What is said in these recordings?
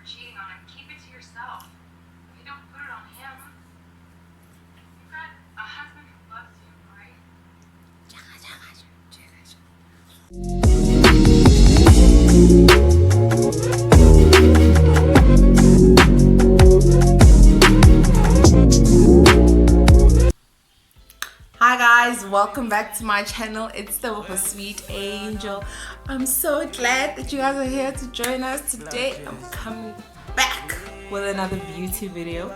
for cheating on him, keep it to yourself. If you don't put it on him, you've got a husband who loves you, right? Hi guys, welcome back to my channel. It's the Sweet Angel. I'm so glad that you guys are here to join us today. I'm coming back with another beauty video.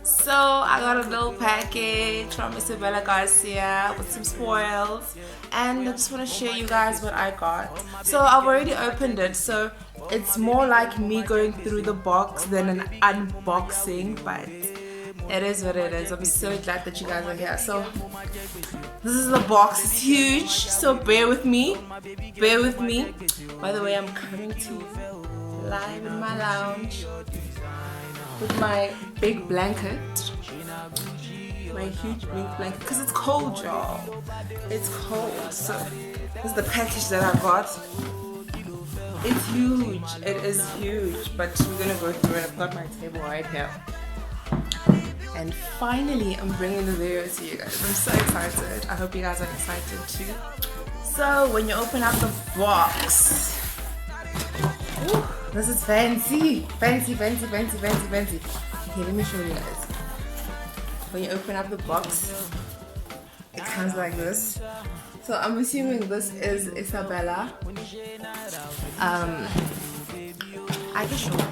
So I got a little package from Isabella Garcia with some spoils, and I just want to share you guys what I got. So I've already opened it, so it's more like me going through the box than an unboxing, but it is what it is. I'm so glad that you guys are here. So this is the box. It's huge, so bear with me. Bear with me. By the way, I'm coming to you live in my lounge with my big blanket, my huge big blanket, because it's cold, y'all. It's cold. So this is the package that I got. It's huge. It is huge, but we're gonna go through it. I've got my table right here. And finally, I'm bringing the video to you guys. I'm so excited. I hope you guys are excited too. So when you open up the box, ooh, this is fancy. Fancy. Okay, let me show you guys. When you open up the box, it comes like this. So I'm assuming this is Isabella. I can show you.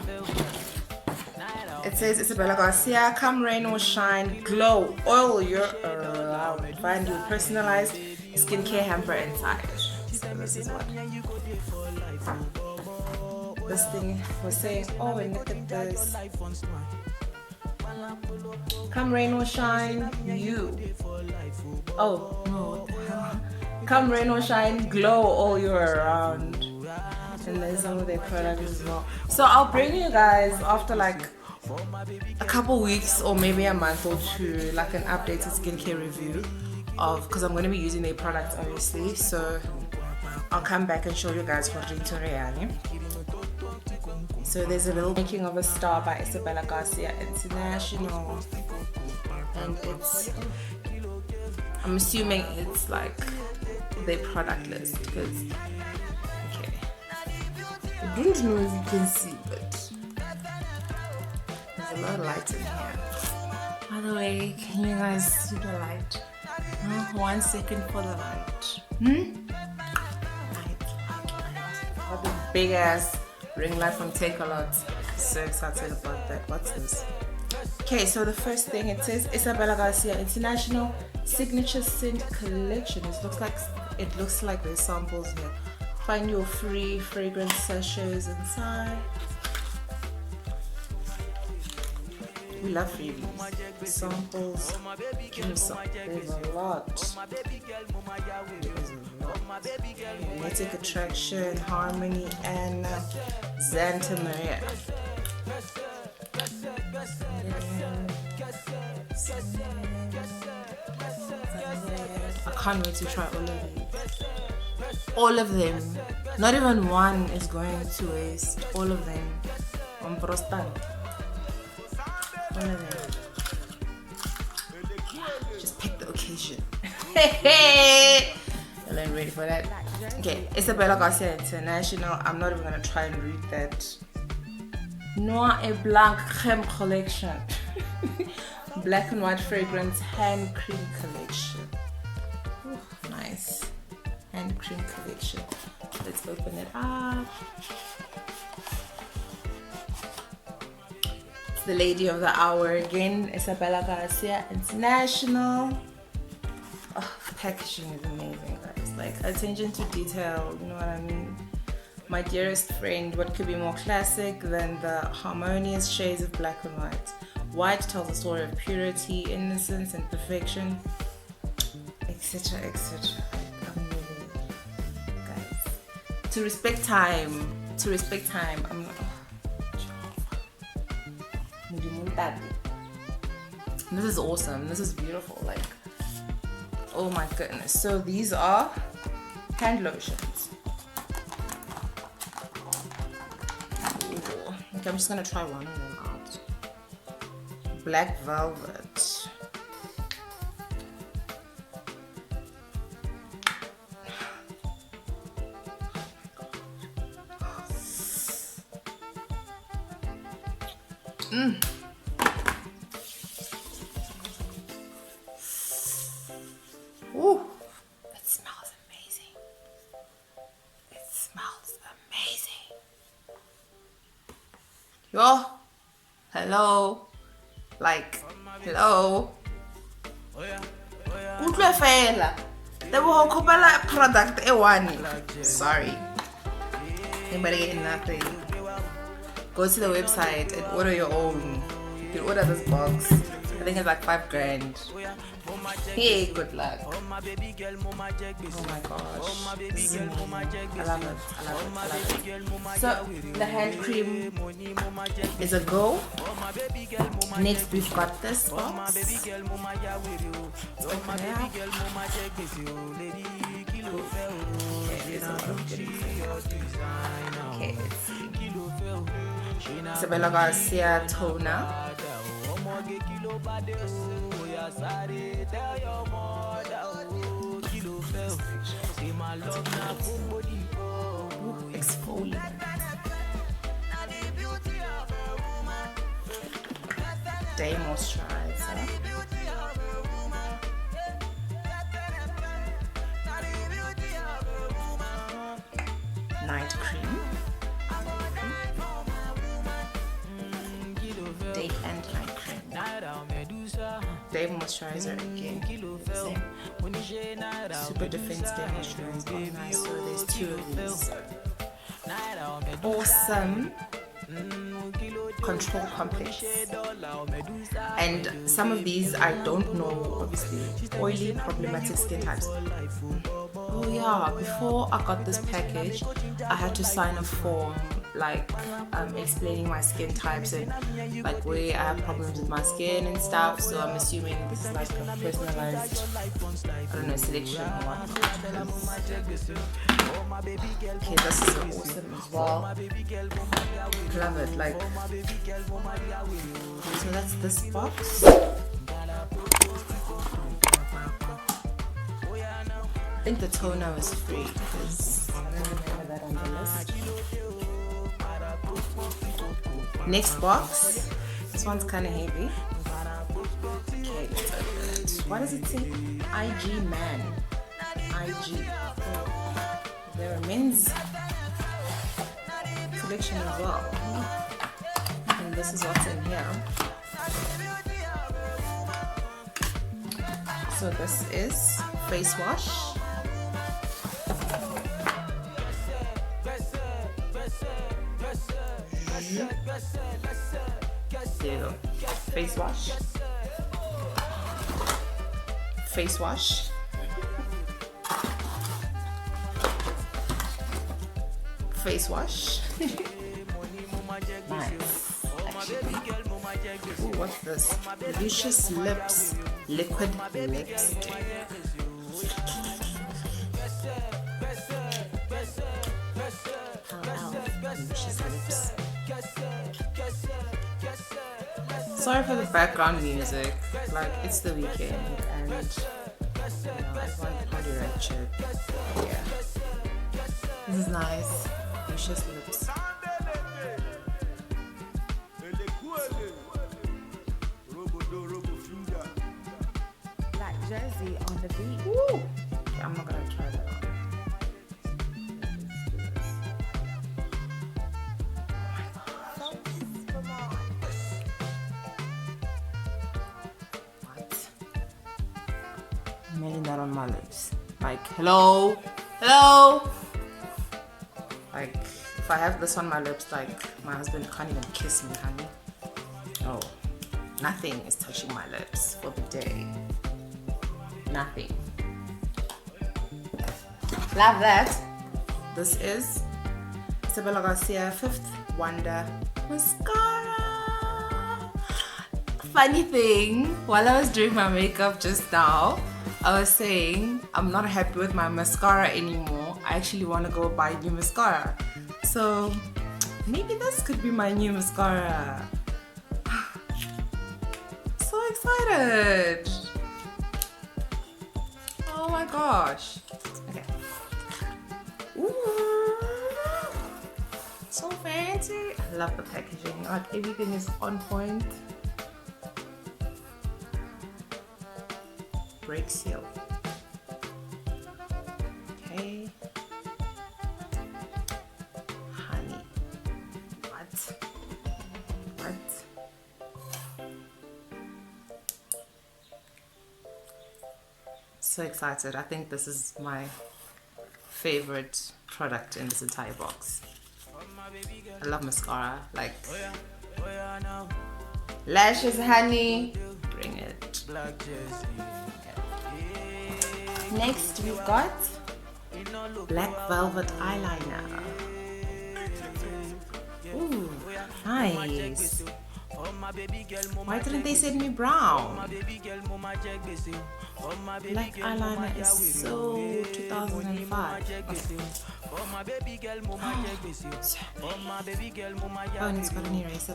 It says Isabella Garcia, come rain or shine, glow all year around. Find your personalized skincare hamper inside. So this is what this thing was saying. Oh, and look at this. Come rain or shine, you. Oh, no, what the hell? Come rain or shine, glow all year around. And there's some of their products as well. So I'll bring you guys after like a couple weeks or maybe a month or two, like an updated skincare review of, because I'm going to be using their products obviously. So I'll come back and show you guys for Reani. So there's a little making of a star by Isabella Garcia International, and it's, I'm assuming it's like their product list, because okay, I don't know if you can see, but there's a lot of light in here. By the way, can you guys see the light? 1 second for the light. Light. Got the big ass ring light from Take-A-Lot. So excited about that. What's this? Okay, so the first thing, it says Isabella Garcia International Signature Scent Collection. It looks like there's samples here. Find your free fragrance sachets inside. We love freebies. Samples. Give me some. There's a lot. Magnetic Attraction, Harmony, and Santa Maria. I can't wait to try all of these. All of them. Not even one is going to waste. All of them. On Prostan. Just pick the occasion. I'm not ready for that. Okay, Isabella Garcia International. I'm not even gonna try and read that. Noir et Blanc Creme Collection. Black and White Fragrance Hand Cream Collection. Ooh, nice. Hand Cream Collection. Let's open it up. The lady of the hour again, Isabella Garcia International. Oh, the packaging is amazing, guys. Like, attention to detail, you know what I mean? My dearest friend, what could be more classic than the harmonious shades of black and white? White tells a story of purity, innocence, and perfection, etc., etc. Guys, to respect time, I'm not. This is awesome. This is beautiful. Like, oh my goodness. So these are hand lotions. Ooh, Okay, I'm just gonna try one of them out. Black Velvet. Ooh, it smells amazing. It smells amazing. Yo, hello. Like, hello. Utlwe fela. Tebogo khopela product e1. Sorry. Anybody getting nothing? Go to the website and order your own. You can order this box. I think it's like $5,000. Hey, good luck. Oh my gosh. This is amazing. I love it. I love it. I love it. So the hand cream is a go. Next we've got this box. Let's open it up. Okay, let's see. Isabella Garcia toner. Exfoliant. Day moisturizer. Night cream. Day and night cream. Day moisturizer again. Same. Super Defense Day moisturizer. Oh, nice. So there's 2 of these. Awesome control complex, and some of these I don't know, obviously. Oily problematic skin types. Oh yeah, before I got this package I had to sign a form like explaining my skin types and like where I have problems with my skin and stuff, so I'm assuming this is like a personalized, I don't know, selection or what. Okay, this is so awesome as well. Love it. Like, so that's this box. I think the toner was free because I don't remember that on the list. Next box. This one's kind of heavy. Okay, let's open it. What does it say? IG Man. IG. Oh, there are men's collection as well. And this is what's in here. So this is face wash. There you go. Face wash. Face wash. Face wash. Nice. Ooh, what's this? Delicious Lips Liquid Lipstick. Delicious Lips. Sorry for the background music. Like, it's the weekend and everyone's party ratchet. Yeah. This is nice. Delicious Lips. Black jersey on the beach. Woo! Okay, I'm not gonna try that on. What? Imagine that on my lips. Like, hello? Hello? Like, if I have this on my lips, like, my husband can't even kiss me, honey. Oh, nothing is touching my lips for the day. Nothing. Love that. This is Isabella Garcia Fifth Wonder Mascara. Funny thing, while I was doing my makeup just now, I was saying I'm not happy with my mascara anymore. I actually want to go buy new mascara. So Maybe this could be my new mascara. So excited. Oh my gosh. Okay. Ooh. So fancy. I love the packaging. Like everything is on point. Break seal. Okay. Honey. What? So excited. I think this is my favorite product in this entire box. I love mascara. Like lashes, honey. Bring it. Next we've got black velvet eyeliner. Ooh, nice. Why didn't they send me brown? Black eyeliner is so 2005. Oh, and it's got an eraser.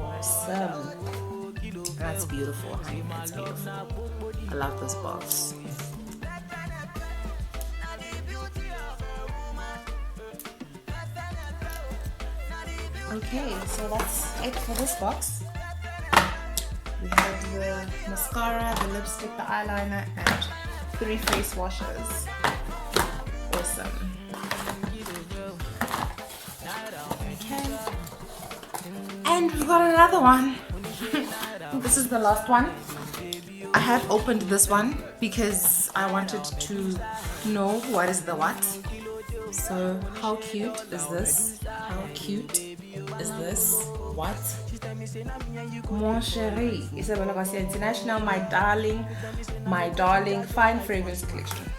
Awesome. That's beautiful, honey. That's beautiful. I love this box. Okay, so that's it for this box. We have the mascara, the lipstick, the eyeliner, and 3 face washes. Awesome. Okay. And we've got another one. This is the last one. I have opened this one because I wanted to know what is the what. So how cute is this? How cute is this? What? Mon chéri, Isabella Garcia International, my darling fine fragrance collection.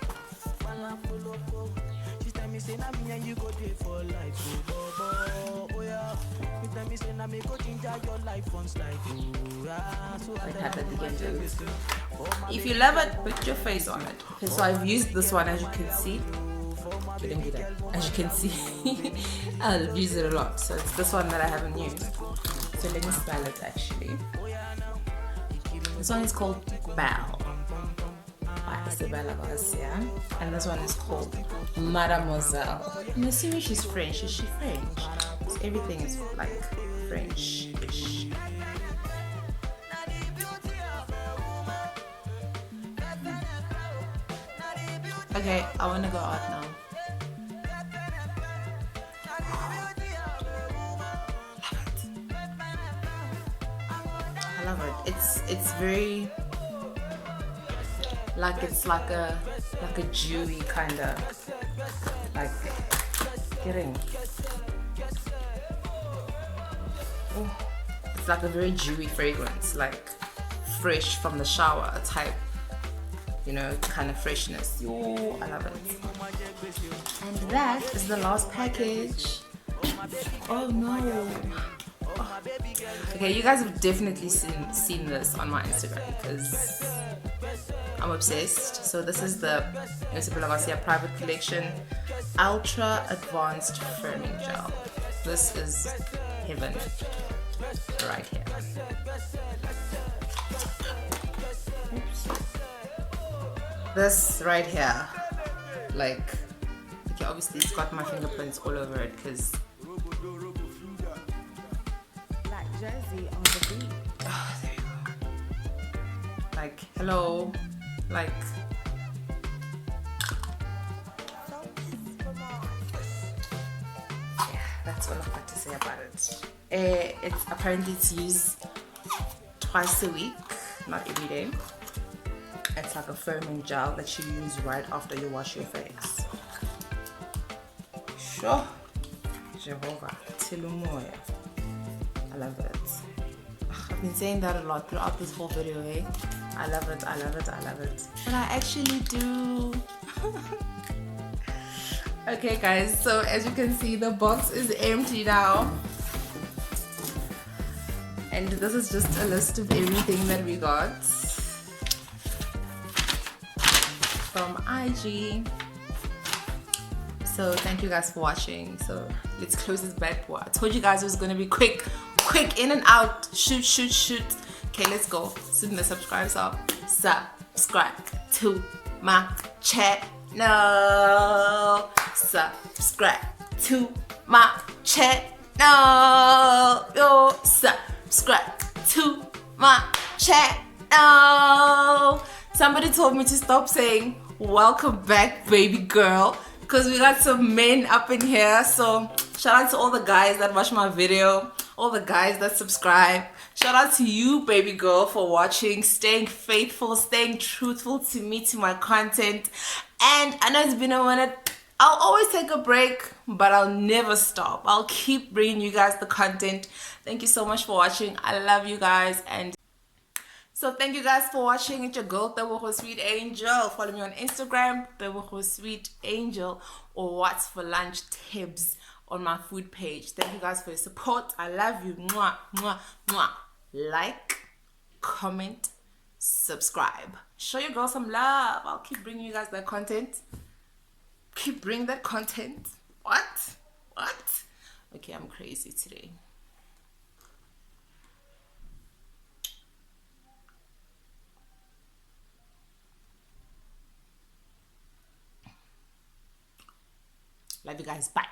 If you love it, put your face on it. Okay, so I've used this one, as you can see. As you can see, I've used it a lot. So it's this one that I haven't used. So let me spell it actually. This one is called Bow by Isabella Garcia, and this one is called Mademoiselle. I'm assuming she's French. Is she French? So everything is like French-ish. Okay, I want to go out now. I love it. It's very like it's like a dewy kind of like getting. Oh, it's like a very dewy fragrance, like fresh from the shower type. You know, kind of freshness. Oh, I love it. And that is the last package. Oh no. Oh. Okay, you guys have definitely seen this on my Instagram because I'm obsessed. So this is the Isabella Garcia Private Collection Ultra Advanced Firming Gel. This is heaven right here. Oops. This right here, like, okay, obviously it's got my fingerprints all over it because Like Jersey on the beat. oh, there you go. Like, hello, like, yeah, that's all I've got to say about it. It's apparently it's used twice a week, not every day. It's like a firming gel that you use right after you wash your face. Sure. Jehovah. Tilumoya. I love it. I've been saying that a lot throughout this whole video, hey? I love it, I love it, I love it. And I actually do. Okay guys, so as you can see, the box is empty now. And this is just a list of everything that we got from IG. So thank you guys for watching. So let's close this bad boy. I told you guys it was gonna be quick in and out. Shoot. Okay, let's go. Soon the subscribe subscribe to my channel. Subscribe to my channel. Yo, subscribe to my channel. Somebody told me to stop saying welcome back, baby girl, because we got some men up in here. So shout out to all the guys that watch my video, all the guys that subscribe. Shout out to you, baby girl, for watching, staying faithful, staying truthful to me, to my content. And I know it's been a minute. I'll always take a break, but I'll never stop. I'll keep bringing you guys the content. Thank you so much for watching. I love you guys. And so thank you guys for watching. It's your girl, Tebogo Sweet Angel. Follow me on Instagram, Tebogo Sweet Angel, or What's for Lunch Tips on my food page. Thank you guys for your support. I love you. Mwah, mwah, mwah. Like, comment, subscribe. Show your girl some love. I'll keep bringing you guys that content. Keep bringing that content. What? Okay, I'm crazy today. Love you guys. Bye.